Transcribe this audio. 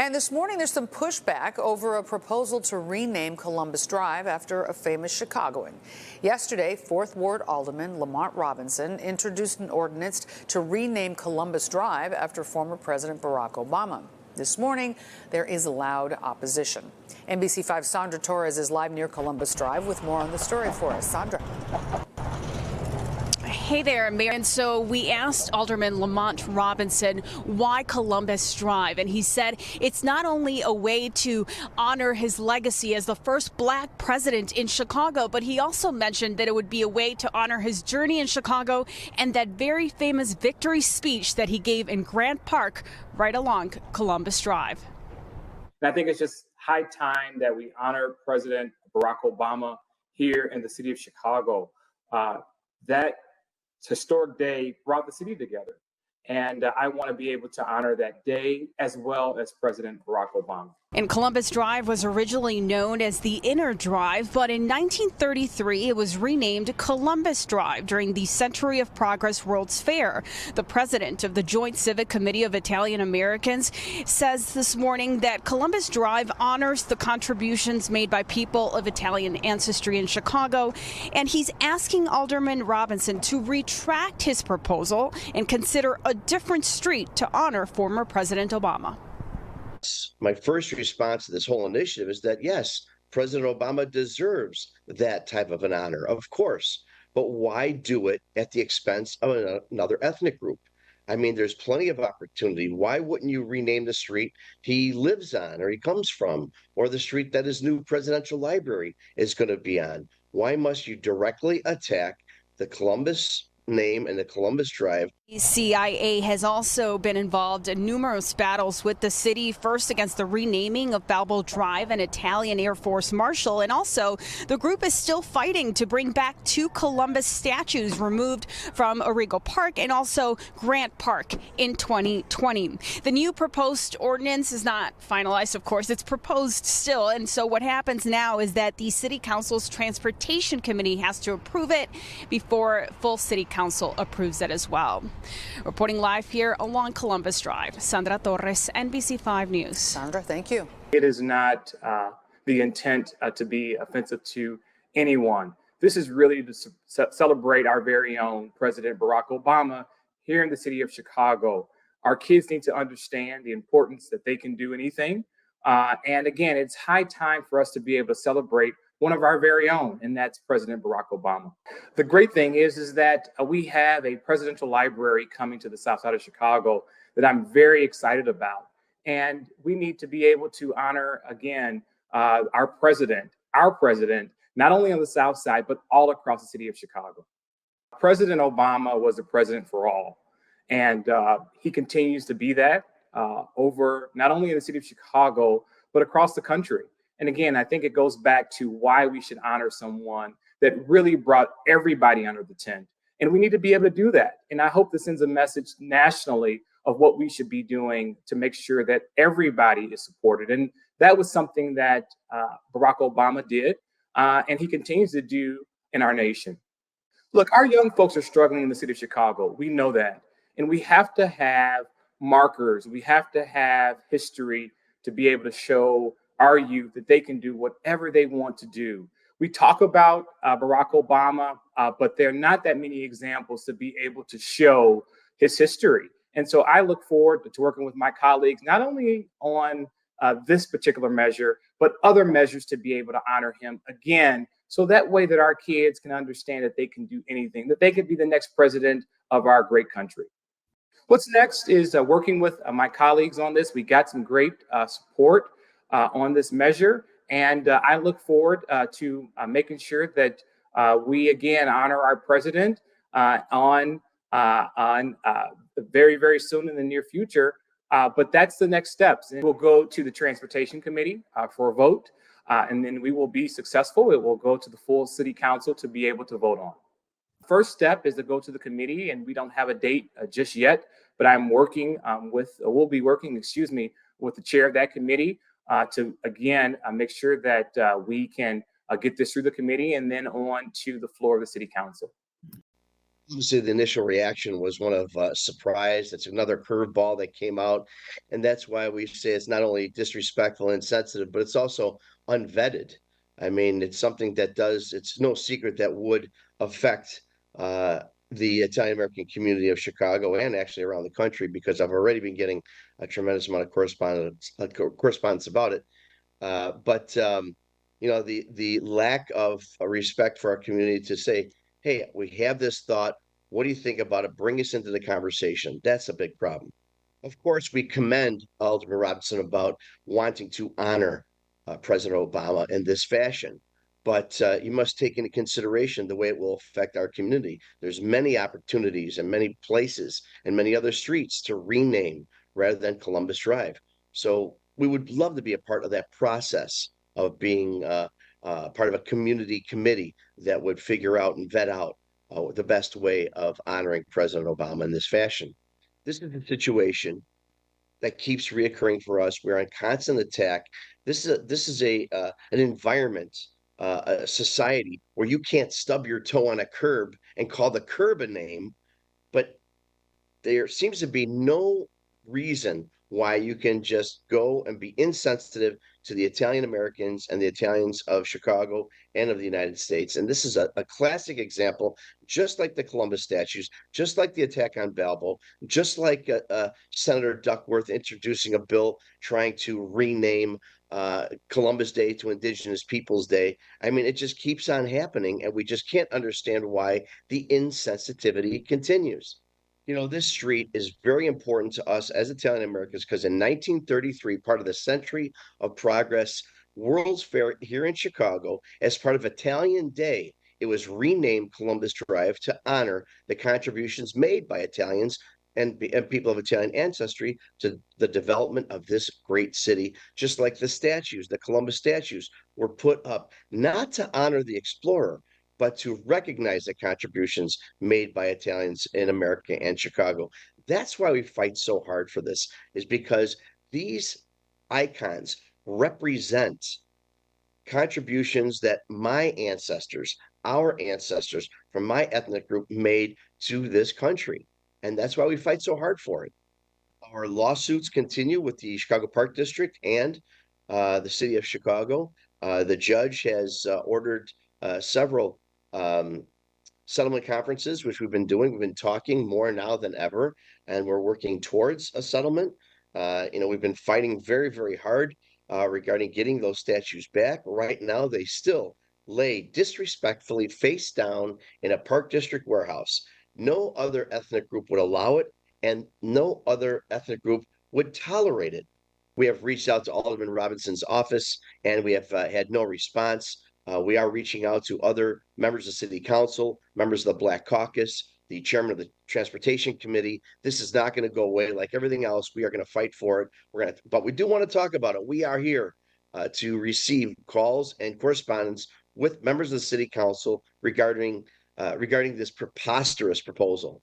And this morning, there's some pushback over a proposal to rename Columbus Drive after a famous Chicagoan. Yesterday, 4th Ward Alderman Ron Robinson introduced an ordinance to rename Columbus Drive after former President Barack Obama. This morning, there is loud opposition. NBC5's Sandra Torres is live near Columbus Drive with more on the story for us. Sandra. Hey there, Mayor. And so we asked Alderman Lamont Robinson why Columbus Drive, and he said it's not only a way to honor his legacy as the first black president in Chicago, but he also mentioned that it would be a way to honor his journey in Chicago and that very famous victory speech that he gave in Grant Park right along Columbus Drive. And I think it's just high time that we honor President Barack Obama here in the city of Chicago. That historic day brought the city together. And I want to be able to honor that day as well as President Barack Obama. And Columbus Drive was originally known as the Inner Drive, but in 1933 it was renamed Columbus Drive during the Century of Progress World's Fair. The president of the Joint Civic Committee of Italian Americans says this morning that Columbus Drive honors the contributions made by people of Italian ancestry in Chicago, and he's asking Alderman Robinson to retract his proposal and consider a different street to honor former President Obama. My first response to this whole initiative is that, yes, President Obama deserves that type of an honor, of course. But why do it at the expense of another ethnic group? I mean, there's plenty of opportunity. Why wouldn't you rename the street he lives on or he comes from, or the street that his new presidential library is going to be on? Why must you directly attack the Columbus name and the Columbus Drive? The CIA has also been involved in numerous battles with the city, first against the renaming of Balbo Drive, an Italian Air Force Marshal, and also the group is still fighting to bring back 2 Columbus statues removed from Arrigo Park and also Grant Park in 2020. The new proposed ordinance is not finalized, of course, it's proposed still, and so what happens now is that the City Council's Transportation Committee has to approve it before full City Council approves it as well. Reporting live here along Columbus Drive, Sandra Torres, NBC5 News. Sandra, thank you. It is not the intent to be offensive to anyone. This is really to celebrate our very own President Barack Obama here in the city of Chicago. Our kids need to understand the importance that they can do anything. And again, it's high time for us to be able to celebrate one of our very own, and that's President Barack Obama. The great thing is that we have a presidential library coming to the south side of Chicago that I'm very excited about. And we need to be able to honor, again, our president, not only on the south side, but all across the city of Chicago. President Obama was a president for all. And he continues to be that over not only in the city of Chicago, but across the country. And again, I think it goes back to why we should honor someone that really brought everybody under the tent. And we need to be able to do that. And I hope this sends a message nationally of what we should be doing to make sure that everybody is supported. And that was something that Barack Obama did, and he continues to do in our nation. Look, our young folks are struggling in the city of Chicago. We know that. And we have to have markers. We have to have history to be able to show our youth that they can do whatever they want to do. We talk about Barack Obama, but there are not that many examples to be able to show his history. And so I look forward to working with my colleagues, not only on this particular measure, but other measures to be able to honor him again, so that way that our kids can understand that they can do anything, that they could be the next president of our great country. What's next is working with my colleagues on this. We got some great support on this measure. And I look forward to making sure that we again honor our president on very, very soon in the near future. But that's the next steps. And we'll go to the Transportation Committee for a vote, and then we will be successful. It will go to the full City Council to be able to vote on. First step is to go to the committee, and we don't have a date just yet, but we'll be working with the chair of that committee to, again, make sure that we can get this through the committee and then on to the floor of the City Council. Obviously, the initial reaction was one of surprise. It's another curveball that came out. And that's why we say it's not only disrespectful and insensitive, but it's also unvetted. I mean, it's something that it's no secret that would affect the Italian American community of Chicago and actually around the country, because I've already been getting a tremendous amount of correspondence about it. But the lack of respect for our community to say, hey, we have this thought. What do you think about it? Bring us into the conversation. That's a big problem. Of course, we commend Alderman Robinson about wanting to honor President Obama in this fashion. But you must take into consideration the way it will affect our community. There's many opportunities and many places and many other streets to rename rather than Columbus Drive. So we would love to be a part of that process of being part of a community committee that would figure out and vet out the best way of honoring President Obama in this fashion. This is a situation that keeps reoccurring for us. We're on constant attack. This is an environment, a society where you can't stub your toe on a curb and call the curb a name, but there seems to be no reason why you can just go and be insensitive to the Italian Americans and the Italians of Chicago and of the United States. And this is a classic example, just like the Columbus statues, just like the attack on Balbo, just like Senator Duckworth introducing a bill trying to rename Columbus Day to Indigenous Peoples Day. I mean, it just keeps on happening, and we just can't understand why the insensitivity continues. This street is very important to us as Italian Americans because in 1933, part of the Century of Progress World's Fair here in Chicago, as part of Italian Day, it was renamed Columbus Drive to honor the contributions made by Italians and people of Italian ancestry to the development of this great city, just like the statues, the Columbus statues, were put up not to honor the explorer, but to recognize the contributions made by Italians in America and Chicago. That's why we fight so hard for this, is because these icons represent contributions that my ancestors, our ancestors from my ethnic group made to this country. And that's why we fight so hard for it. Our lawsuits continue with the Chicago Park District and the city of Chicago. The judge has ordered several settlement conferences, which we've been doing. We've been talking more now than ever, and we're working towards a settlement. We've been fighting very, very hard regarding getting those statues back. Right now, they still lay disrespectfully face down in a Park District warehouse. No other ethnic group would allow it, and no other ethnic group would tolerate it. We have reached out to Alderman Robinson's office, and we have had no response. We are reaching out to other members of City Council, members of the Black Caucus, the chairman of the Transportation Committee. This is not going to go away like everything else. We are going to fight for it. But we do want to talk about it. We are here to receive calls and correspondence with members of the City Council regarding this preposterous proposal.